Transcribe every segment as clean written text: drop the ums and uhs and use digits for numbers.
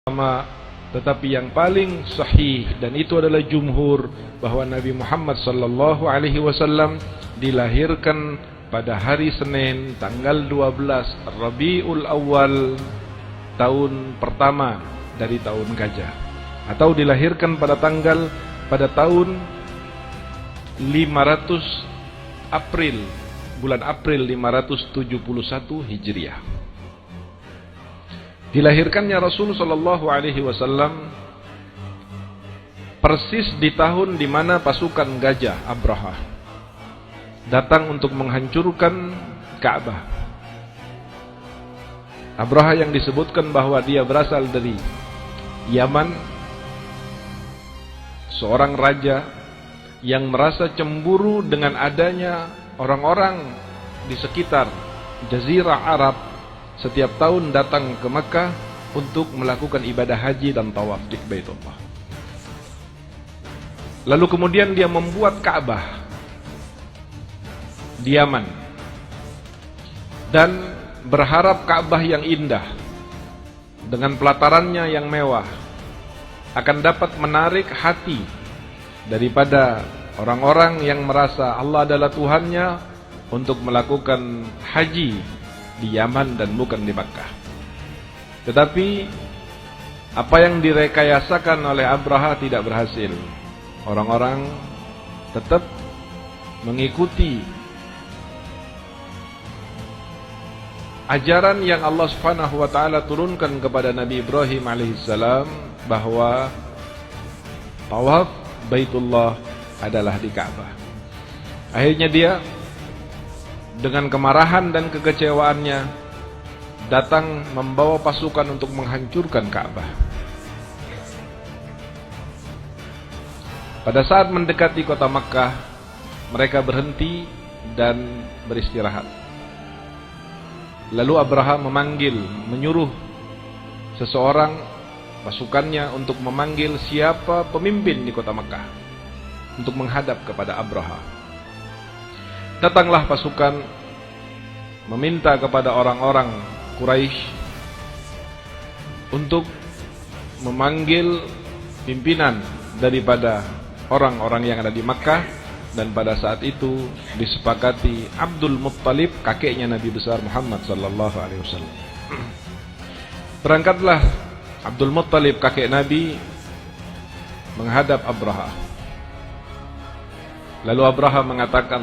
Sama, tetapi yang paling sahih dan itu adalah jumhur bahwa Nabi Muhammad sallallahu alaihi wasallam dilahirkan pada hari Senin tanggal 12 Rabiul Awal tahun pertama dari tahun gajah, atau dilahirkan pada tahun 500 April, bulan April 571 Hijriah. Dilahirkannya Rasul sallallahu alaihi wasallam persis di tahun di mana pasukan gajah Abraha datang untuk menghancurkan Ka'bah. Abraha yang disebutkan bahwa dia berasal dari Yaman, seorang raja yang merasa cemburu dengan adanya orang-orang di sekitar Jazirah Arab setiap tahun datang ke Makkah untuk melakukan ibadah haji dan tawaf di Baitullah. Lalu kemudian dia membuat Ka'bah di Yaman dan berharap Ka'bah yang indah dengan pelatarannya yang mewah akan dapat menarik hati daripada orang-orang yang merasa Allah adalah Tuhannya untuk melakukan haji di Yaman dan bukan di Makkah. Tetapi apa yang direkayasakan oleh Abraha tidak berhasil. Orang-orang tetap mengikuti ajaran yang Allah Subhanahu wa taala turunkan kepada Nabi Ibrahim alaihissalam bahwa tawaf Baitullah adalah di Ka'bah. Akhirnya dia dengan kemarahan dan kekecewaannya datang membawa pasukan untuk menghancurkan Ka'bah. Pada saat mendekati kota Makkah, mereka berhenti dan beristirahat. Lalu Abraha menyuruh seseorang pasukannya untuk memanggil siapa pemimpin di kota Makkah untuk menghadap kepada Abraha. Datanglah pasukan meminta kepada orang-orang Quraisy untuk memanggil pimpinan daripada orang-orang yang ada di Makkah, dan pada saat itu disepakati Abdul Muttalib, kakeknya Nabi besar Muhammad sallallahu alaihi wasallam. Berangkatlah Abdul Muttalib, kakek Nabi, menghadap Abraha. Lalu Abraha mengatakan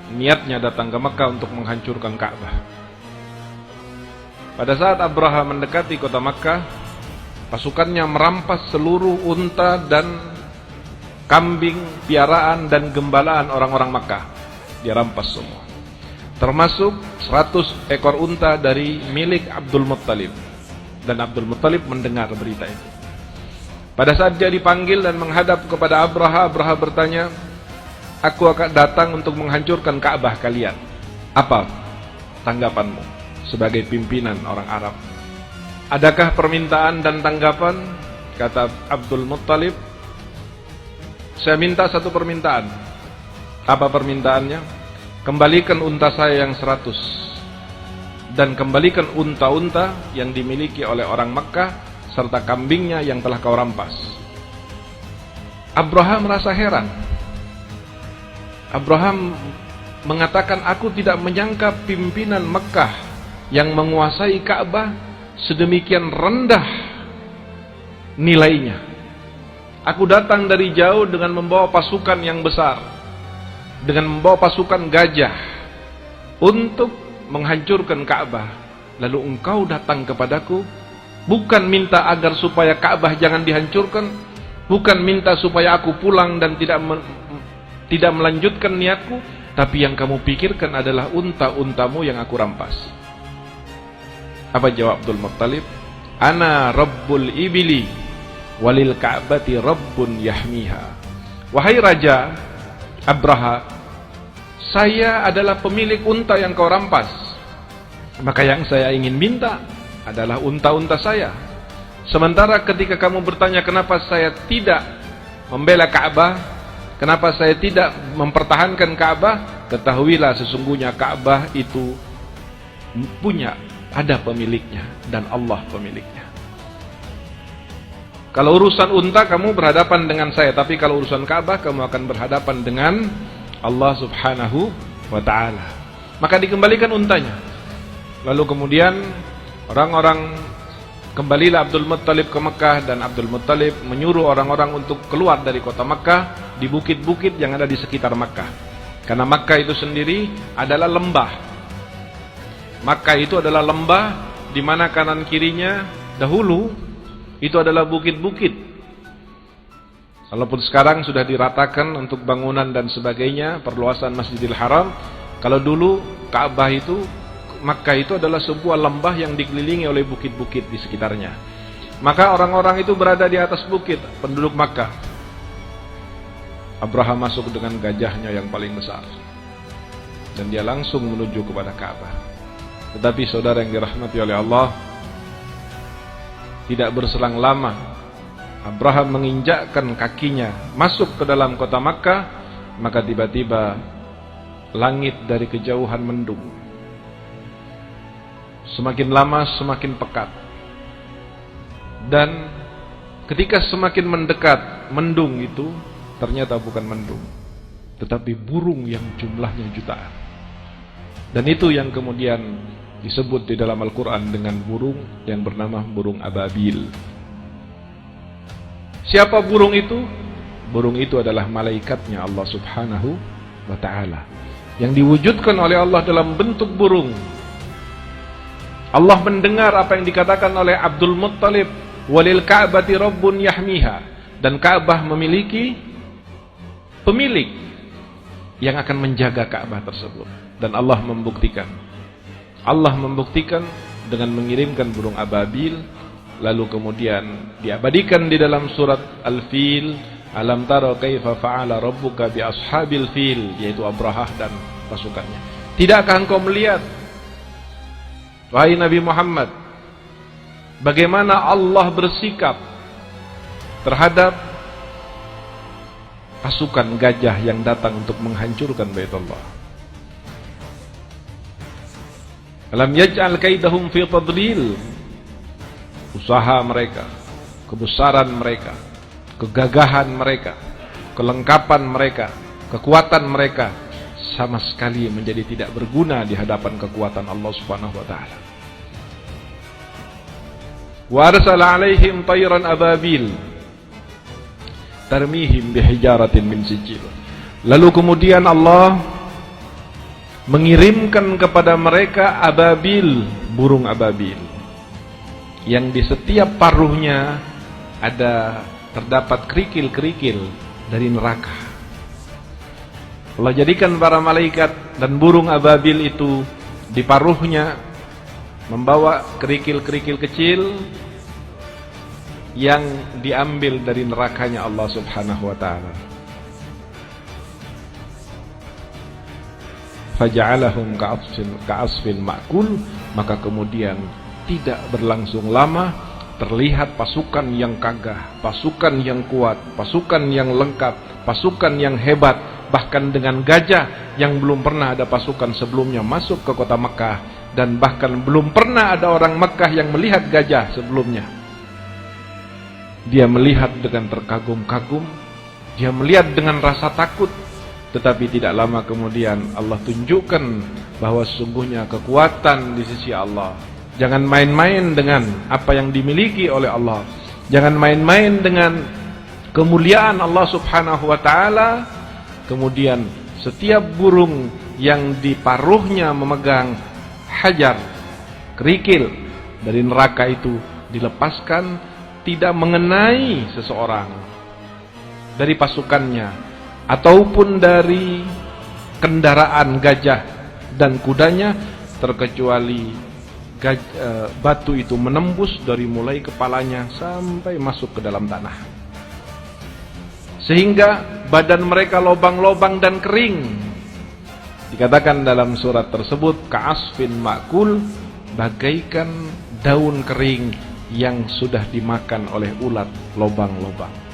niatnya datang ke Makkah untuk menghancurkan Ka'bah. Pada saat Abraha mendekati kota Makkah, pasukannya merampas seluruh unta dan kambing piaraan dan gembalaan orang-orang Makkah. Dia rampas semua, termasuk 100 ekor unta dari milik Abdul Muttalib. Dan Abdul Muttalib mendengar berita itu. Pada saat dia dipanggil dan menghadap kepada Abraha, Abraha bertanya, "Aku akan datang untuk menghancurkan Ka'bah kalian. Apa tanggapanmu sebagai pimpinan orang Arab? Adakah permintaan dan tanggapan?" Kata Abdul Muttalib, "Saya minta satu permintaan." "Apa permintaannya?" "Kembalikan unta saya yang 100 dan kembalikan unta-unta yang dimiliki oleh orang Makkah serta kambingnya yang telah kau rampas." Abraha merasa heran. Abraham mengatakan, "Aku tidak menyangka pimpinan Mekah yang menguasai Ka'bah sedemikian rendah nilainya. Aku datang dari jauh dengan membawa pasukan yang besar, dengan membawa pasukan gajah untuk menghancurkan Ka'bah. Lalu engkau datang kepadaku bukan minta agar supaya Ka'bah jangan dihancurkan, bukan minta supaya aku pulang dan tidak melanjutkan niatku, tapi yang kamu pikirkan adalah unta-untamu yang aku rampas." Apa jawab Abdul Muttalib? "Ana Rabbul Ibili walil Ka'bati Rabbun yahmiha." Wahai Raja Abraha, saya adalah pemilik unta yang kau rampas. Maka yang saya ingin minta adalah unta-unta saya. Sementara ketika kamu bertanya kenapa saya tidak membela Ka'bah, kenapa saya tidak mempertahankan Ka'bah, ketahuilah sesungguhnya Ka'bah itu ada pemiliknya dan Allah pemiliknya. Kalau urusan unta kamu berhadapan dengan saya, tapi kalau urusan Ka'bah kamu akan berhadapan dengan Allah Subhanahu wa ta'ala. Maka dikembalikan untanya. Lalu kemudian orang-orang, kembalilah Abdul Muttalib ke Mekah, dan Abdul Muttalib menyuruh orang-orang untuk keluar dari kota Mekah di bukit-bukit yang ada di sekitar Mekah. Karena Mekah itu sendiri adalah lembah. Mekah itu adalah lembah di mana kanan kirinya dahulu itu adalah bukit-bukit. Walaupun sekarang sudah diratakan untuk bangunan dan sebagainya, perluasan Masjidil Haram. Kalau dulu Ka'bah itu, Makkah itu adalah sebuah lembah yang dikelilingi oleh bukit-bukit di sekitarnya. Maka orang-orang itu berada di atas bukit, penduduk Makkah. Abraham masuk dengan gajahnya yang paling besar, dan dia langsung menuju kepada Ka'bah. Tetapi saudara yang dirahmati oleh Allah, tidak berselang lama Abraham menginjakkan kakinya masuk ke dalam kota Makkah, maka tiba-tiba langit dari kejauhan mendung. Semakin lama semakin pekat. Dan ketika semakin mendekat mendung itu, ternyata bukan mendung, tetapi burung yang jumlahnya jutaan. Dan itu yang kemudian disebut di dalam Al-Quran dengan burung yang bernama burung ababil. Siapa burung itu? Burung itu adalah malaikatnya Allah Subhanahu wa ta'ala, yang diwujudkan oleh Allah dalam bentuk burung. Allah mendengar apa yang dikatakan oleh Abdul Muttalib, walil ka'bati rabbun yahmiha, dan Ka'bah memiliki pemilik yang akan menjaga Ka'bah tersebut. Dan Allah membuktikan dengan mengirimkan burung ababil. Lalu kemudian diabadikan di dalam surat Al-Fil, alam tara kaifa fa'ala rabbuka bi ashabil fil, yaitu Abrahah dan pasukannya. Tidakkah engkau melihat, wahai Nabi Muhammad, bagaimana Allah bersikap terhadap pasukan gajah yang datang untuk menghancurkan Baitullah? Alam yaj'al kaidahum fi tadlil. Usaha mereka, kebesaran mereka, kegagahan mereka, kelengkapan mereka, kekuatan mereka sama sekali menjadi tidak berguna di hadapan kekuatan Allah Subhanahu wa taala. Wa arsala 'alaihim tayran ababil tarmihim bihijaratin min sijil. Lalu kemudian Allah mengirimkan kepada mereka ababil, burung ababil, yang di setiap paruhnya terdapat kerikil-kerikil dari neraka. Allah jadikan para malaikat dan burung ababil itu di paruhnya membawa kerikil-kerikil kecil yang diambil dari nerakanya Allah Subhanahu wa ta'ala. Faja'alahum ka'asfin ma'kul. Maka kemudian tidak berlangsung lama terlihat pasukan yang gagah, pasukan yang kuat, pasukan yang lengkap, pasukan yang hebat, bahkan dengan gajah yang belum pernah ada pasukan sebelumnya masuk ke kota Mekah, dan bahkan belum pernah ada orang Mekah yang melihat gajah sebelumnya. Dia melihat dengan terkagum-kagum, dia melihat dengan rasa takut. Tetapi tidak lama kemudian Allah tunjukkan bahwa sesungguhnya kekuatan di sisi Allah. Jangan main-main dengan apa yang dimiliki oleh Allah. Jangan main-main dengan kemuliaan Allah Subhanahu wa ta'ala. Kemudian setiap burung yang di paruhnya memegang hajar, kerikil dari neraka itu, dilepaskan, tidak mengenai seseorang dari pasukannya ataupun dari kendaraan gajah dan kudanya, terkecuali batu itu menembus dari mulai kepalanya sampai masuk ke dalam tanah, sehingga badan mereka lobang-lobang dan kering. Dikatakan dalam surat tersebut, ka'asfin ma'kul, bagaikan daun kering yang sudah dimakan oleh ulat lobang-lobang.